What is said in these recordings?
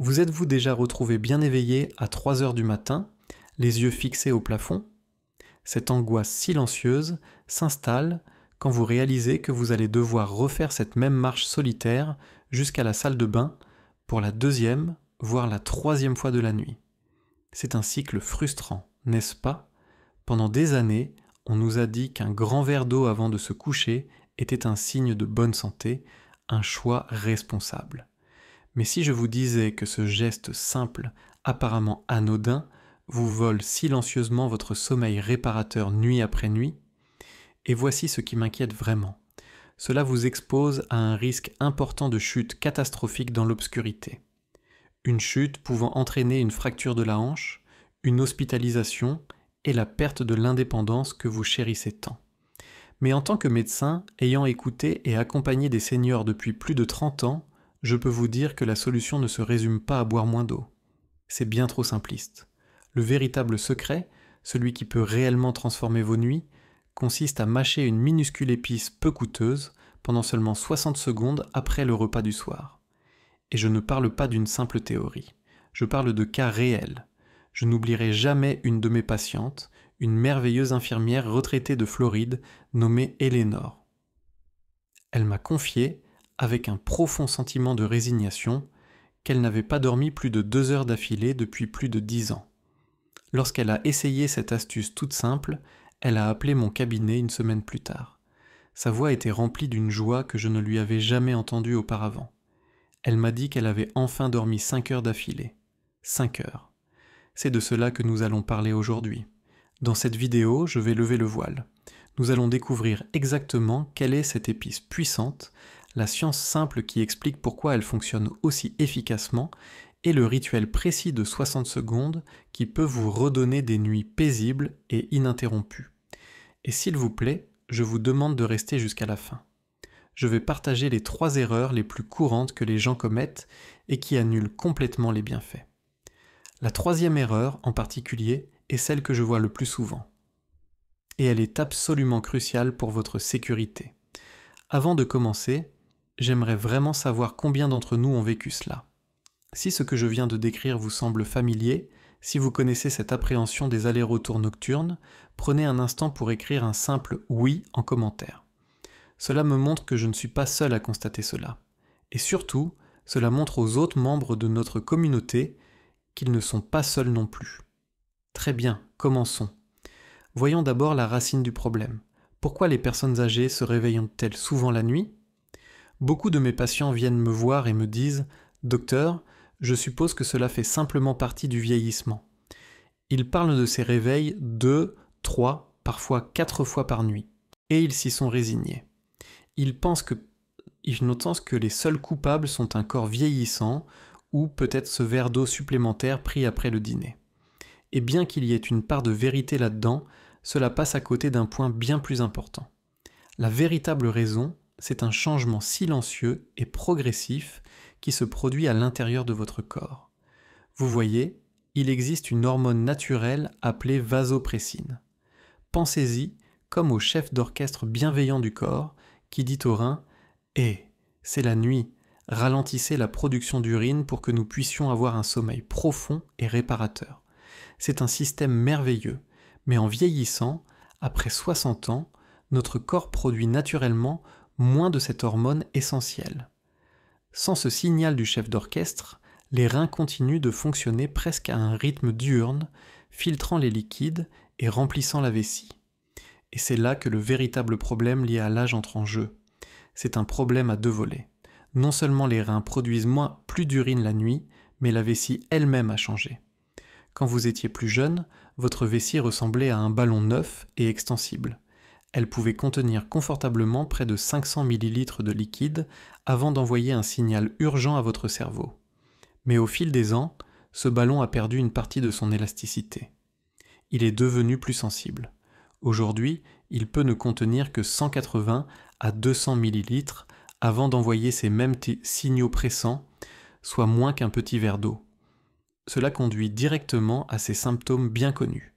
Vous êtes-vous déjà retrouvé bien éveillé à 3 heures du matin, les yeux fixés au plafond? Cette angoisse silencieuse s'installe quand vous réalisez que vous allez devoir refaire cette même marche solitaire jusqu'à la salle de bain pour la deuxième, voire la troisième fois de la nuit. C'est un cycle frustrant, n'est-ce pas? Pendant des années, on nous a dit qu'un grand verre d'eau avant de se coucher était un signe de bonne santé, un choix responsable. Mais si je vous disais que ce geste simple, apparemment anodin, vous vole silencieusement votre sommeil réparateur nuit après nuit, et voici ce qui m'inquiète vraiment. Cela vous expose à un risque important de chute catastrophique dans l'obscurité. Une chute pouvant entraîner une fracture de la hanche, une hospitalisation et la perte de l'indépendance que vous chérissez tant. Mais en tant que médecin, ayant écouté et accompagné des seniors depuis plus de 30 ans, je peux vous dire que la solution ne se résume pas à boire moins d'eau. C'est bien trop simpliste. Le véritable secret, celui qui peut réellement transformer vos nuits, consiste à mâcher une minuscule épice peu coûteuse pendant seulement 60 secondes après le repas du soir. Et je ne parle pas d'une simple théorie, je parle de cas réels. Je n'oublierai jamais une de mes patientes, une merveilleuse infirmière retraitée de Floride nommée Eleanor. Elle m'a confié, avec un profond sentiment de résignation, qu'elle n'avait pas dormi plus de 2 heures d'affilée depuis plus de 10 ans. Lorsqu'elle a essayé cette astuce toute simple, elle a appelé mon cabinet une semaine plus tard. Sa voix était remplie d'une joie que je ne lui avais jamais entendue auparavant. Elle m'a dit qu'elle avait enfin dormi 5 heures d'affilée. 5 heures. C'est de cela que nous allons parler aujourd'hui. Dans cette vidéo, je vais lever le voile. Nous allons découvrir exactement quelle est cette épice puissante, la science simple qui explique pourquoi elle fonctionne aussi efficacement et le rituel précis de 60 secondes qui peut vous redonner des nuits paisibles et ininterrompues. Et s'il vous plaît, je vous demande de rester jusqu'à la fin. Je vais partager les 3 erreurs les plus courantes que les gens commettent et qui annulent complètement les bienfaits. La 3e erreur, en particulier, est celle que je vois le plus souvent. Et elle est absolument cruciale pour votre sécurité. Avant de commencer, j'aimerais vraiment savoir combien d'entre nous ont vécu cela. Si ce que je viens de décrire vous semble familier, si vous connaissez cette appréhension des allers-retours nocturnes, prenez un instant pour écrire un simple « oui » en commentaire. Cela me montre que je ne suis pas seul à constater cela. Et surtout, cela montre aux autres membres de notre communauté qu'ils ne sont pas seuls non plus. Très bien, commençons. Voyons d'abord la racine du problème. Pourquoi les personnes âgées se réveillent-elles souvent la nuit? Beaucoup de mes patients viennent me voir et me disent « Docteur, je suppose que cela fait simplement partie du vieillissement. » Ils parlent de ces réveils 2, 3, parfois 4 fois par nuit. Et ils s'y sont résignés. Ils pensent que les seuls coupables sont un corps vieillissant ou peut-être ce verre d'eau supplémentaire pris après le dîner. Et bien qu'il y ait une part de vérité là-dedans, cela passe à côté d'un point bien plus important. La véritable raison, c'est un changement silencieux et progressif qui se produit à l'intérieur de votre corps. Vous voyez, il existe une hormone naturelle appelée vasopressine. Pensez-y comme au chef d'orchestre bienveillant du corps qui dit aux reins « Eh, c'est la nuit, ralentissez la production d'urine pour que nous puissions avoir un sommeil profond et réparateur. » C'est un système merveilleux, mais en vieillissant, après 60 ans, notre corps produit naturellement moins de cette hormone essentielle. Sans ce signal du chef d'orchestre, les reins continuent de fonctionner presque à un rythme diurne, filtrant les liquides et remplissant la vessie. Et c'est là que le véritable problème lié à l'âge entre en jeu. C'est un problème à 2 volets. Non seulement les reins produisent plus d'urine la nuit, mais la vessie elle-même a changé. Quand vous étiez plus jeune, votre vessie ressemblait à un ballon neuf et extensible. Elle pouvait contenir confortablement près de 500 ml de liquide avant d'envoyer un signal urgent à votre cerveau. Mais au fil des ans, ce ballon a perdu une partie de son élasticité. Il est devenu plus sensible. Aujourd'hui, il peut ne contenir que 180 à 200 ml avant d'envoyer ces mêmes signaux pressants, soit moins qu'un petit verre d'eau. Cela conduit directement à ces symptômes bien connus.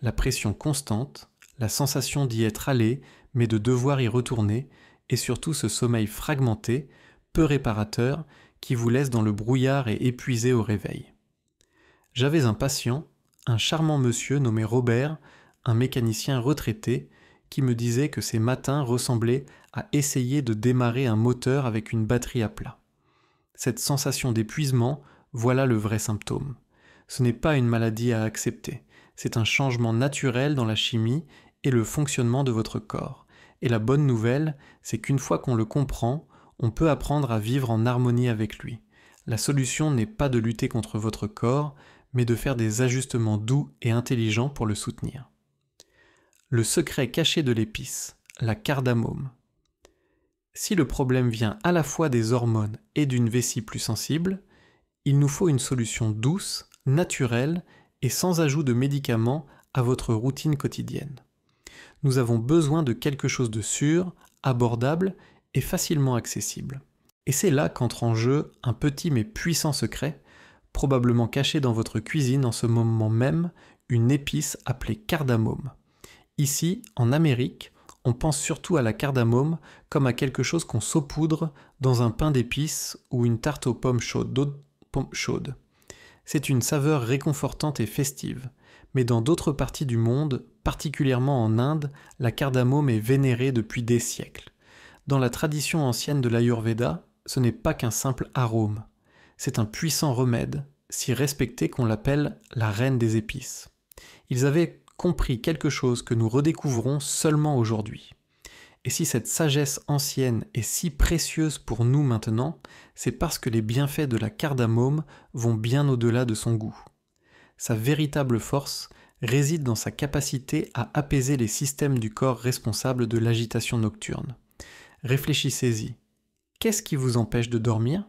La pression constante, la sensation d'y être allé, mais de devoir y retourner, et surtout ce sommeil fragmenté, peu réparateur, qui vous laisse dans le brouillard et épuisé au réveil. J'avais un patient, un charmant monsieur nommé Robert, un mécanicien retraité, qui me disait que ses matins ressemblaient à essayer de démarrer un moteur avec une batterie à plat. Cette sensation d'épuisement, voilà le vrai symptôme. Ce n'est pas une maladie à accepter, c'est un changement naturel dans la chimie et le fonctionnement de votre corps. Et la bonne nouvelle, c'est qu'une fois qu'on le comprend, on peut apprendre à vivre en harmonie avec lui. La solution n'est pas de lutter contre votre corps, mais de faire des ajustements doux et intelligents pour le soutenir. Le secret caché de l'épice, la cardamome. Si le problème vient à la fois des hormones et d'une vessie plus sensible, il nous faut une solution douce, naturelle et sans ajout de médicaments à votre routine quotidienne. Nous avons besoin de quelque chose de sûr, abordable et facilement accessible. Et c'est là qu'entre en jeu un petit mais puissant secret, probablement caché dans votre cuisine en ce moment même, une épice appelée cardamome. Ici, en Amérique, on pense surtout à la cardamome comme à quelque chose qu'on saupoudre dans un pain d'épices ou une tarte aux pommes chaudes. C'est une saveur réconfortante et festive, mais dans d'autres parties du monde, particulièrement en Inde, la cardamome est vénérée depuis des siècles. Dans la tradition ancienne de l'Ayurveda, ce n'est pas qu'un simple arôme, c'est un puissant remède, si respecté qu'on l'appelle la reine des épices. Ils avaient compris quelque chose que nous redécouvrons seulement aujourd'hui. Et si cette sagesse ancienne est si précieuse pour nous maintenant, c'est parce que les bienfaits de la cardamome vont bien au-delà de son goût. Sa véritable force réside dans sa capacité à apaiser les systèmes du corps responsables de l'agitation nocturne. Réfléchissez-y. Qu'est-ce qui vous empêche de dormir ?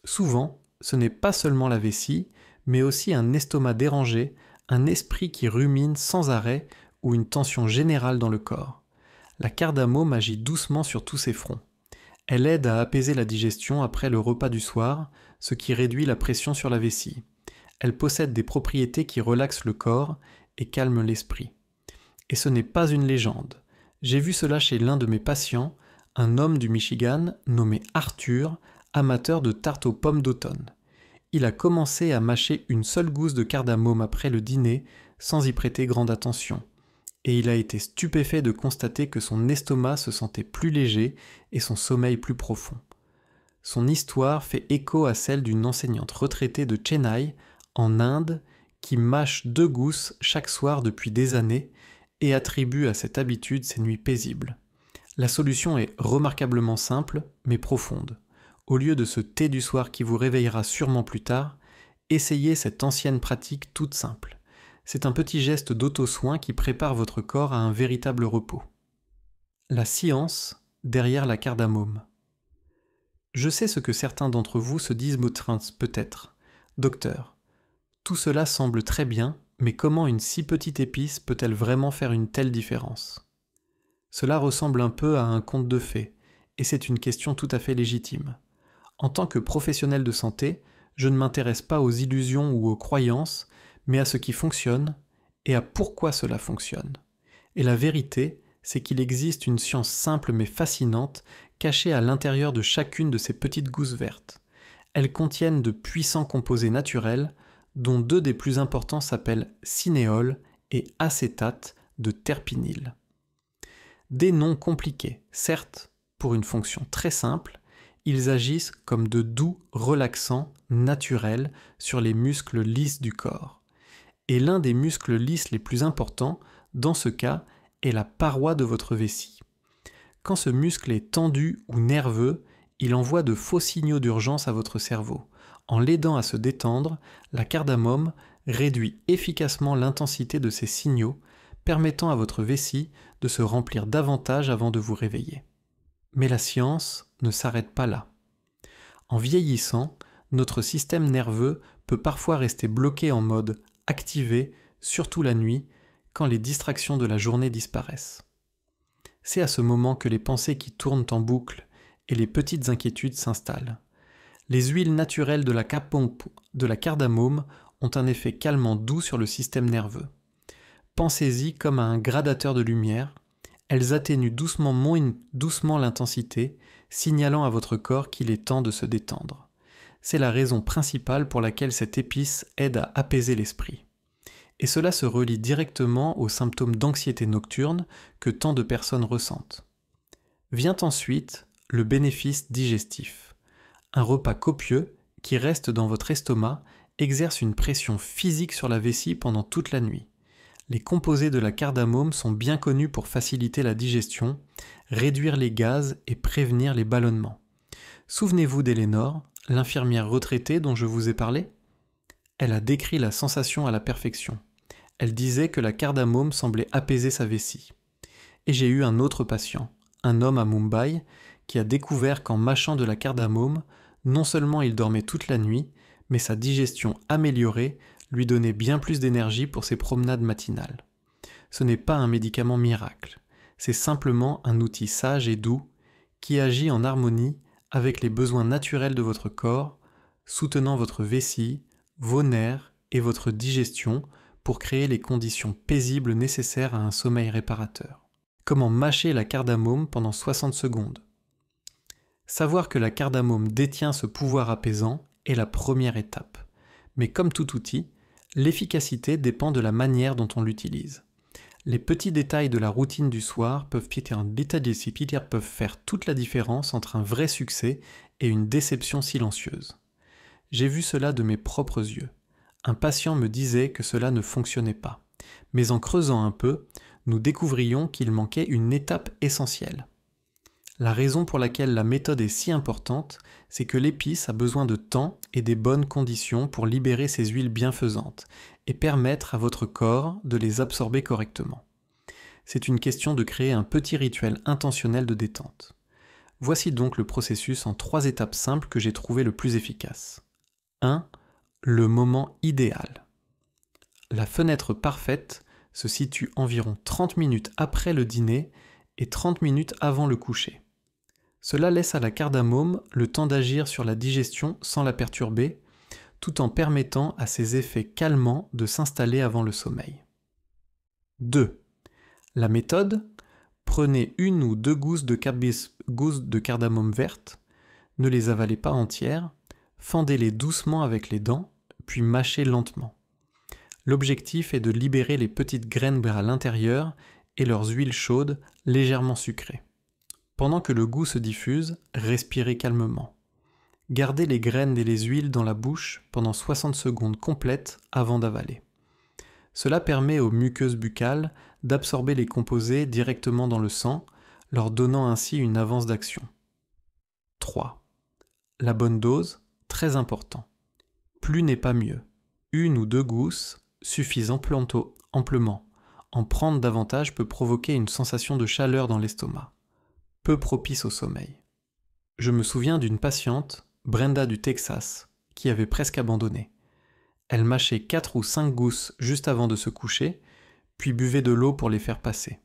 Souvent, ce n'est pas seulement la vessie, mais aussi un estomac dérangé, un esprit qui rumine sans arrêt ou une tension générale dans le corps. La cardamome agit doucement sur tous ces fronts. Elle aide à apaiser la digestion après le repas du soir, ce qui réduit la pression sur la vessie. Elle possède des propriétés qui relaxent le corps et calment l'esprit. Et ce n'est pas une légende. J'ai vu cela chez l'un de mes patients, un homme du Michigan nommé Arthur, amateur de tartes aux pommes d'automne. Il a commencé à mâcher une seule gousse de cardamome après le dîner sans y prêter grande attention. Et il a été stupéfait de constater que son estomac se sentait plus léger et son sommeil plus profond. Son histoire fait écho à celle d'une enseignante retraitée de Chennai, en Inde, qui mâche 2 gousses chaque soir depuis des années et attribue à cette habitude ses nuits paisibles. La solution est remarquablement simple, mais profonde. Au lieu de ce thé du soir qui vous réveillera sûrement plus tard, essayez cette ancienne pratique toute simple. C'est un petit geste d'auto-soin qui prépare votre corps à un véritable repos. La science derrière la cardamome. Je sais ce que certains d'entre vous se disent peut-être. Docteur, tout cela semble très bien, mais comment une si petite épice peut-elle vraiment faire une telle différence ? Cela ressemble un peu à un conte de fées, et c'est une question tout à fait légitime. En tant que professionnel de santé, je ne m'intéresse pas aux illusions ou aux croyances, mais à ce qui fonctionne et à pourquoi cela fonctionne. Et la vérité, c'est qu'il existe une science simple mais fascinante cachée à l'intérieur de chacune de ces petites gousses vertes. Elles contiennent de puissants composés naturels, dont 2 des plus importants s'appellent cinéole et acétate de terpinyl. Des noms compliqués, certes, pour une fonction très simple, ils agissent comme de doux relaxants naturels sur les muscles lisses du corps. Et l'un des muscles lisses les plus importants, dans ce cas, est la paroi de votre vessie. Quand ce muscle est tendu ou nerveux, il envoie de faux signaux d'urgence à votre cerveau. En l'aidant à se détendre, la cardamome réduit efficacement l'intensité de ces signaux, permettant à votre vessie de se remplir davantage avant de vous réveiller. Mais la science ne s'arrête pas là. En vieillissant, notre système nerveux peut parfois rester bloqué en mode activé, surtout la nuit, quand les distractions de la journée disparaissent. C'est à ce moment que les pensées qui tournent en boucle et les petites inquiétudes s'installent. Les huiles naturelles de la cardamome ont un effet calmant doux sur le système nerveux. Pensez-y comme à un gradateur de lumière. Elles atténuent doucement l'intensité, signalant à votre corps qu'il est temps de se détendre. C'est la raison principale pour laquelle cette épice aide à apaiser l'esprit. Et cela se relie directement aux symptômes d'anxiété nocturne que tant de personnes ressentent. Vient ensuite le bénéfice digestif. Un repas copieux qui reste dans votre estomac exerce une pression physique sur la vessie pendant toute la nuit. Les composés de la cardamome sont bien connus pour faciliter la digestion, réduire les gaz et prévenir les ballonnements. Souvenez-vous d'Elénore, l'infirmière retraitée dont je vous ai parlé ? Elle a décrit la sensation à la perfection. Elle disait que la cardamome semblait apaiser sa vessie. Et j'ai eu un autre patient, un homme à Mumbai, qui a découvert qu'en mâchant de la cardamome, non seulement il dormait toute la nuit, mais sa digestion améliorée lui donnait bien plus d'énergie pour ses promenades matinales. Ce n'est pas un médicament miracle, c'est simplement un outil sage et doux qui agit en harmonie avec les besoins naturels de votre corps, soutenant votre vessie, vos nerfs et votre digestion pour créer les conditions paisibles nécessaires à un sommeil réparateur. Comment mâcher la cardamome pendant 60 secondes ? Savoir que la cardamome détient ce pouvoir apaisant est la première étape. Mais comme tout outil, l'efficacité dépend de la manière dont on l'utilise. Les petits détails de la routine du soir peuvent faire toute la différence entre un vrai succès et une déception silencieuse. J'ai vu cela de mes propres yeux. Un patient me disait que cela ne fonctionnait pas. Mais en creusant un peu, nous découvrions qu'il manquait une étape essentielle. La raison pour laquelle la méthode est si importante, c'est que l'épice a besoin de temps et des bonnes conditions pour libérer ses huiles bienfaisantes et permettre à votre corps de les absorber correctement. C'est une question de créer un petit rituel intentionnel de détente. Voici donc le processus en 3 étapes simples que j'ai trouvé le plus efficace. 1. Le moment idéal. La fenêtre parfaite se situe environ 30 minutes après le dîner et 30 minutes avant le coucher. Cela laisse à la cardamome le temps d'agir sur la digestion sans la perturber, tout en permettant à ses effets calmants de s'installer avant le sommeil. 2. La méthode : prenez 1 ou 2 gousses de cardamome verte, ne les avalez pas entières, fendez-les doucement avec les dents, puis mâchez lentement. L'objectif est de libérer les petites graines vers l'intérieur et leurs huiles chaudes légèrement sucrées. Pendant que le goût se diffuse, respirez calmement. Gardez les graines et les huiles dans la bouche pendant 60 secondes complètes avant d'avaler. Cela permet aux muqueuses buccales d'absorber les composés directement dans le sang, leur donnant ainsi une avance d'action. 3. La bonne dose, très important. Plus n'est pas mieux. 1 ou 2 gousses suffisent amplement. En prendre davantage peut provoquer une sensation de chaleur dans l'estomac, peu propice au sommeil. Je me souviens d'une patiente, Brenda du Texas, qui avait presque abandonné. Elle mâchait 4 ou 5 gousses juste avant de se coucher, puis buvait de l'eau pour les faire passer.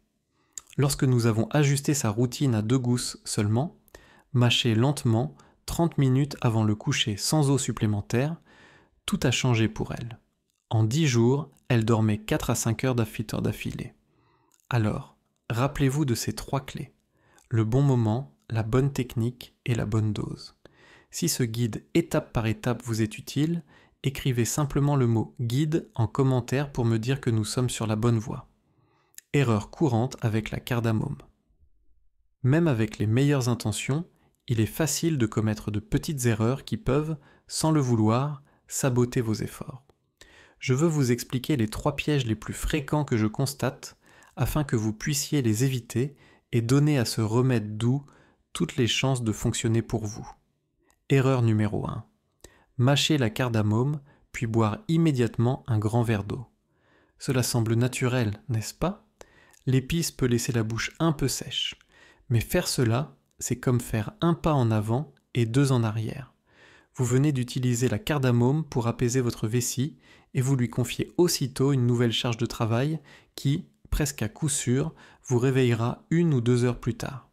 Lorsque nous avons ajusté sa routine à 2 gousses seulement, mâcher lentement 30 minutes avant le coucher sans eau supplémentaire, tout a changé pour elle. En 10 jours, elle dormait 4 à 5 heures d'affilée. Alors, rappelez-vous de ces 3 clés. Le bon moment, la bonne technique et la bonne dose. Si ce guide étape par étape vous est utile, écrivez simplement le mot « guide » en commentaire pour me dire que nous sommes sur la bonne voie. Erreur courante avec la cardamome. Même avec les meilleures intentions, il est facile de commettre de petites erreurs qui peuvent, sans le vouloir, saboter vos efforts. Je veux vous expliquer les 3 pièges les plus fréquents que je constate afin que vous puissiez les éviter et donner à ce remède doux toutes les chances de fonctionner pour vous. Erreur numéro 1. Mâcher la cardamome, puis boire immédiatement un grand verre d'eau. Cela semble naturel, n'est-ce pas ? L'épice peut laisser la bouche un peu sèche. Mais faire cela, c'est comme faire un pas en avant et 2 en arrière. Vous venez d'utiliser la cardamome pour apaiser votre vessie et vous lui confiez aussitôt une nouvelle charge de travail qui, presque à coup sûr, vous réveillera 1 ou 2 heures plus tard.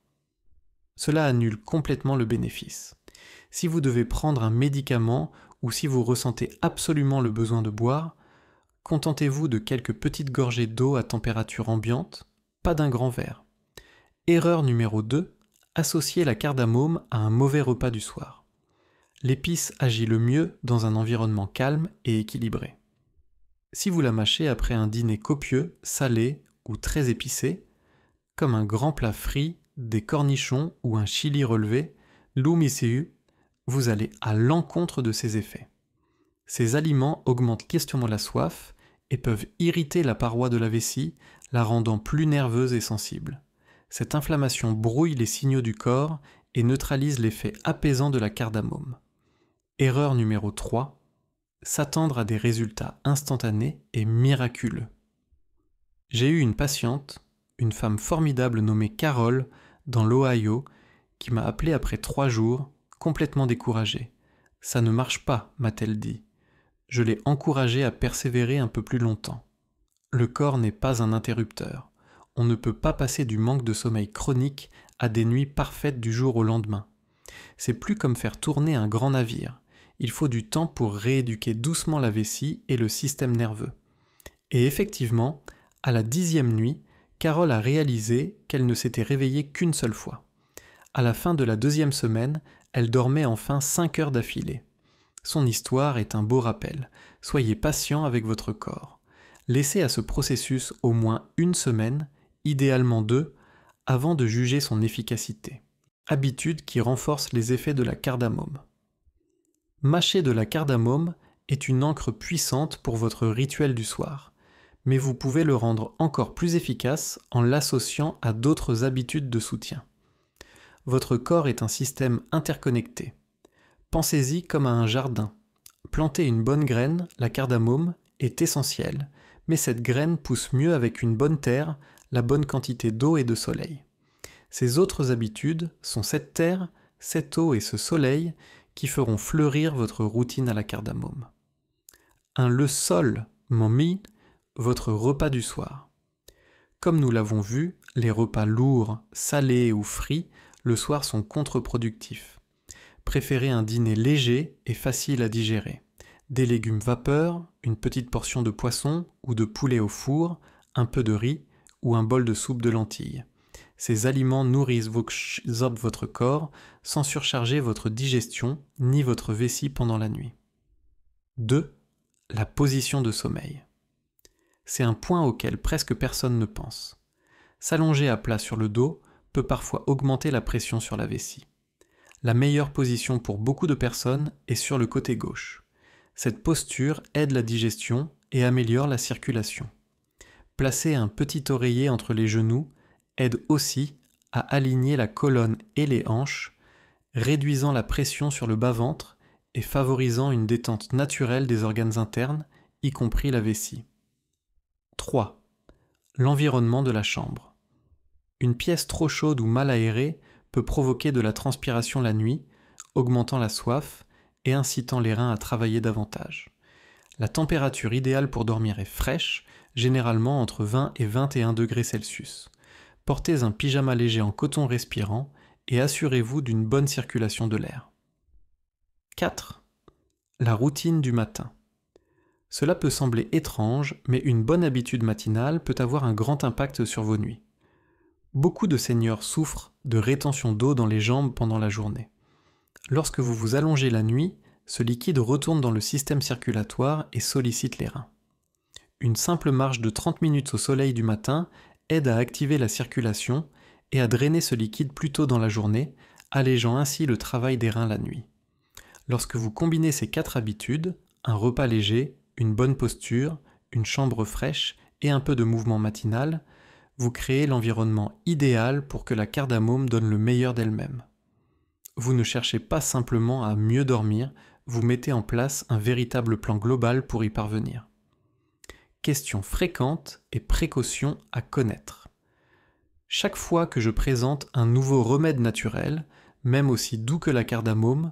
Cela annule complètement le bénéfice. Si vous devez prendre un médicament ou si vous ressentez absolument le besoin de boire, contentez-vous de quelques petites gorgées d'eau à température ambiante, pas d'un grand verre. Erreur numéro 2, associer la cardamome à un mauvais repas du soir. L'épice agit le mieux dans un environnement calme et équilibré. Si vous la mâchez après un dîner copieux, salé ou très épicé, comme un grand plat frit, des cornichons ou un chili relevé, l'umisiu, vous allez à l'encontre de ces effets. Ces aliments augmentent lestement la soif et peuvent irriter la paroi de la vessie, la rendant plus nerveuse et sensible. Cette inflammation brouille les signaux du corps et neutralise l'effet apaisant de la cardamome. Erreur numéro 3, s'attendre à des résultats instantanés et miraculeux. J'ai eu une patiente, une femme formidable nommée Carole, dans l'Ohio, qui m'a appelé après 3 jours, complètement découragée. « Ça ne marche pas », m'a-t-elle dit. Je l'ai encouragée à persévérer un peu plus longtemps. Le corps n'est pas un interrupteur. On ne peut pas passer du manque de sommeil chronique à des nuits parfaites du jour au lendemain. C'est plus comme faire tourner un grand navire. Il faut du temps pour rééduquer doucement la vessie et le système nerveux. Et effectivement, à la 10e nuit, Carole a réalisé qu'elle ne s'était réveillée qu'une seule fois. À la fin de la 2e semaine, elle dormait enfin 5 heures d'affilée. Son histoire est un beau rappel. Soyez patient avec votre corps. Laissez à ce processus au moins 1 semaine, idéalement 2, avant de juger son efficacité. Habitude qui renforce les effets de la cardamome. Mâcher de la cardamome est une encre puissante pour votre rituel du soir, mais vous pouvez le rendre encore plus efficace en l'associant à d'autres habitudes de soutien. Votre corps est un système interconnecté. Pensez-y comme à un jardin. Planter une bonne graine, la cardamome, est essentielle, mais cette graine pousse mieux avec une bonne terre, la bonne quantité d'eau et de soleil. Ces autres habitudes sont cette terre, cette eau et ce soleil qui feront fleurir votre routine à la cardamome. Le sol mommy, votre repas du soir. Comme nous l'avons vu, les repas lourds, salés ou frits le soir sont contre-productifs. Préférez un dîner léger et facile à digérer. Des légumes vapeur, une petite portion de poisson ou de poulet au four, un peu de riz ou un bol de soupe de lentilles. Ces aliments nourrissent votre corps sans surcharger votre digestion ni votre vessie pendant la nuit. 2. La position de sommeil. C'est un point auquel presque personne ne pense. S'allonger à plat sur le dos peut parfois augmenter la pression sur la vessie. La meilleure position pour beaucoup de personnes est sur le côté gauche. Cette posture aide la digestion et améliore la circulation. Placer un petit oreiller entre les genoux aide aussi à aligner la colonne et les hanches, réduisant la pression sur le bas-ventre et favorisant une détente naturelle des organes internes, y compris la vessie. 3. L'environnement de la chambre. Une pièce trop chaude ou mal aérée peut provoquer de la transpiration la nuit, augmentant la soif et incitant les reins à travailler davantage. La température idéale pour dormir est fraîche, généralement entre 20 et 21 degrés Celsius. Portez un pyjama léger en coton respirant et assurez-vous d'une bonne circulation de l'air. 4. La routine du matin. Cela peut sembler étrange, mais une bonne habitude matinale peut avoir un grand impact sur vos nuits. Beaucoup de seniors souffrent de rétention d'eau dans les jambes pendant la journée. Lorsque vous vous allongez la nuit, ce liquide retourne dans le système circulatoire et sollicite les reins. Une simple marche de 30 minutes au soleil du matin aide à activer la circulation et à drainer ce liquide plus tôt dans la journée, allégeant ainsi le travail des reins la nuit. Lorsque vous combinez ces 4 habitudes, un repas léger, une bonne posture, une chambre fraîche et un peu de mouvement matinal, vous créez l'environnement idéal pour que la cardamome donne le meilleur d'elle-même. Vous ne cherchez pas simplement à mieux dormir, vous mettez en place un véritable plan global pour y parvenir. Questions fréquentes et précautions à connaître. Chaque fois que je présente un nouveau remède naturel, même aussi doux que la cardamome,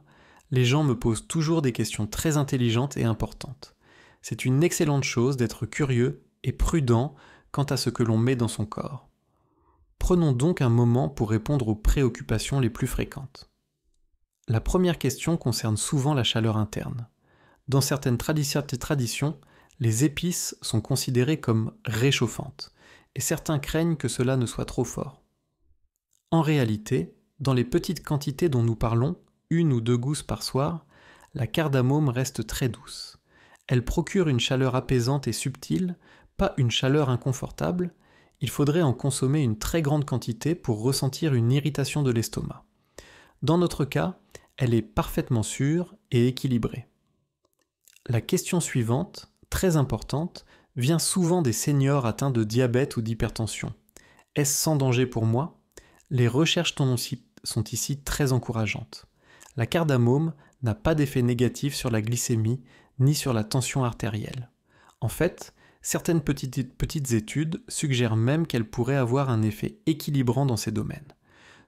les gens me posent toujours des questions très intelligentes et importantes. C'est une excellente chose d'être curieux et prudent quant à ce que l'on met dans son corps. Prenons donc un moment pour répondre aux préoccupations les plus fréquentes. La première question concerne souvent la chaleur interne. Dans certaines traditions, les épices sont considérées comme réchauffantes, et certains craignent que cela ne soit trop fort. En réalité, dans les petites quantités dont nous parlons, 1 ou 2 gousses par soir, la cardamome reste très douce. Elle procure une chaleur apaisante et subtile, pas une chaleur inconfortable. Il faudrait en consommer une très grande quantité pour ressentir une irritation de l'estomac. Dans notre cas, elle est parfaitement sûre et équilibrée. La question suivante, très importante, vient souvent des seniors atteints de diabète ou d'hypertension. Est-ce sans danger pour moi ? Les recherches sont ici très encourageantes. La cardamome n'a pas d'effet négatif sur la glycémie ni sur la tension artérielle. En fait, certaines petites études suggèrent même qu'elle pourrait avoir un effet équilibrant dans ces domaines.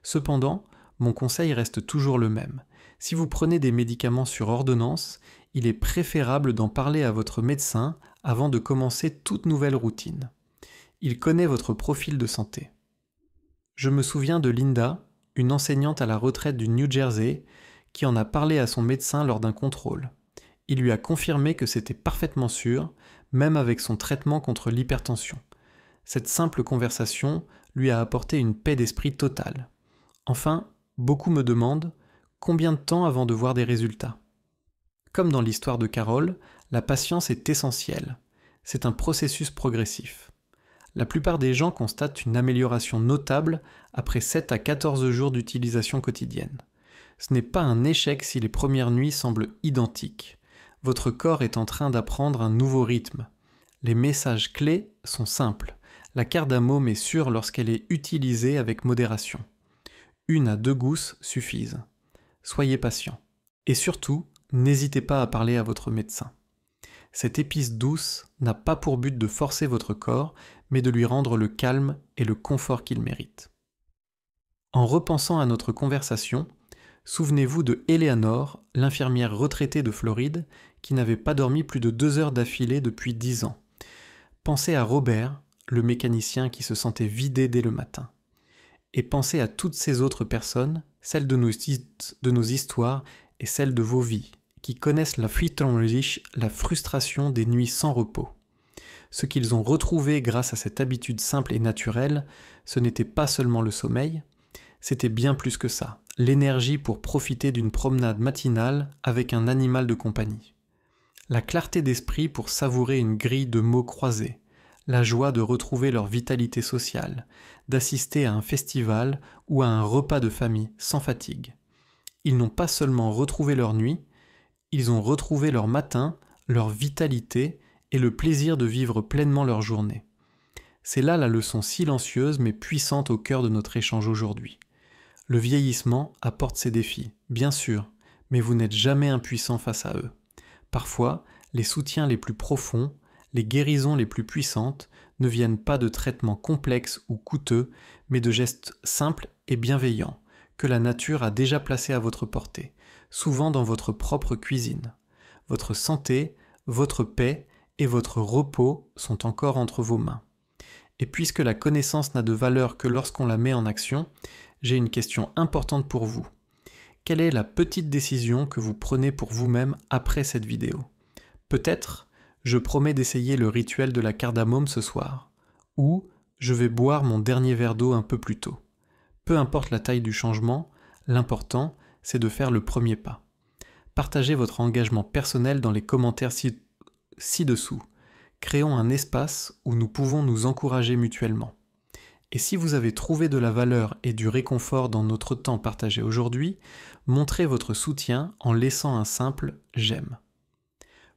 Cependant, mon conseil reste toujours le même. Si vous prenez des médicaments sur ordonnance, il est préférable d'en parler à votre médecin avant de commencer toute nouvelle routine. Il connaît votre profil de santé. Je me souviens de Linda, une enseignante à la retraite du New Jersey, qui en a parlé à son médecin lors d'un contrôle. Il lui a confirmé que c'était parfaitement sûr, même avec son traitement contre l'hypertension. Cette simple conversation lui a apporté une paix d'esprit totale. Enfin, beaucoup me demandent combien de temps avant de voir des résultats. Comme dans l'histoire de Carole, la patience est essentielle. C'est un processus progressif. La plupart des gens constatent une amélioration notable après 7 à 14 jours d'utilisation quotidienne. Ce n'est pas un échec si les premières nuits semblent identiques. Votre corps est en train d'apprendre un nouveau rythme. Les messages clés sont simples. La cardamome est sûre lorsqu'elle est utilisée avec modération. 1 à 2 gousses suffisent. Soyez patient. Et surtout, n'hésitez pas à parler à votre médecin. Cette épice douce n'a pas pour but de forcer votre corps, mais de lui rendre le calme et le confort qu'il mérite. En repensant à notre conversation, souvenez-vous de Eleanor, l'infirmière retraitée de Floride, qui n'avait pas dormi plus de 2 heures d'affilée depuis 10 ans. Pensez à Robert, le mécanicien qui se sentait vidé dès le matin. Et pensez à toutes ces autres personnes, celles de nos histoires et celles de vos vies, qui connaissent la frustration des nuits sans repos. Ce qu'ils ont retrouvé grâce à cette habitude simple et naturelle, ce n'était pas seulement le sommeil, c'était bien plus que ça, l'énergie pour profiter d'une promenade matinale avec un animal de compagnie. La clarté d'esprit pour savourer une grille de mots croisés, la joie de retrouver leur vitalité sociale, d'assister à un festival ou à un repas de famille sans fatigue. Ils n'ont pas seulement retrouvé leur nuit, ils ont retrouvé leur matin, leur vitalité et le plaisir de vivre pleinement leur journée. C'est là la leçon silencieuse mais puissante au cœur de notre échange aujourd'hui. Le vieillissement apporte ses défis, bien sûr, mais vous n'êtes jamais impuissant face à eux. Parfois, les soutiens les plus profonds, les guérisons les plus puissantes ne viennent pas de traitements complexes ou coûteux, mais de gestes simples et bienveillants que la nature a déjà placés à votre portée, souvent dans votre propre cuisine. Votre santé, votre paix et votre repos sont encore entre vos mains. Et puisque la connaissance n'a de valeur que lorsqu'on la met en action, j'ai une question importante pour vous. Quelle est la petite décision que vous prenez pour vous-même après cette vidéo ? Peut-être, je promets d'essayer le rituel de la cardamome ce soir, ou je vais boire mon dernier verre d'eau un peu plus tôt. Peu importe la taille du changement, l'important, c'est de faire le premier pas. Partagez votre engagement personnel dans les commentaires ci-dessous. Créons un espace où nous pouvons nous encourager mutuellement. Et si vous avez trouvé de la valeur et du réconfort dans notre temps partagé aujourd'hui, montrez votre soutien en laissant un simple « j'aime ».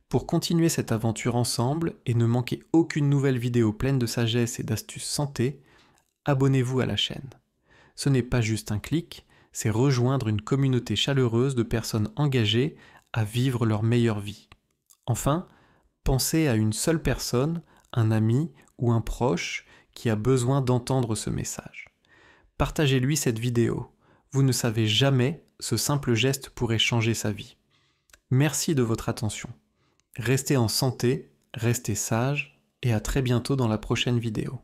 Pour continuer cette aventure ensemble et ne manquer aucune nouvelle vidéo pleine de sagesse et d'astuces santé, abonnez-vous à la chaîne. Ce n'est pas juste un clic, c'est rejoindre une communauté chaleureuse de personnes engagées à vivre leur meilleure vie. Enfin, pensez à une seule personne, un ami ou un proche qui a besoin d'entendre ce message. Partagez-lui cette vidéo. Vous ne savez jamais, ce simple geste pourrait changer sa vie. Merci de votre attention. Restez en santé, restez sages et à très bientôt dans la prochaine vidéo.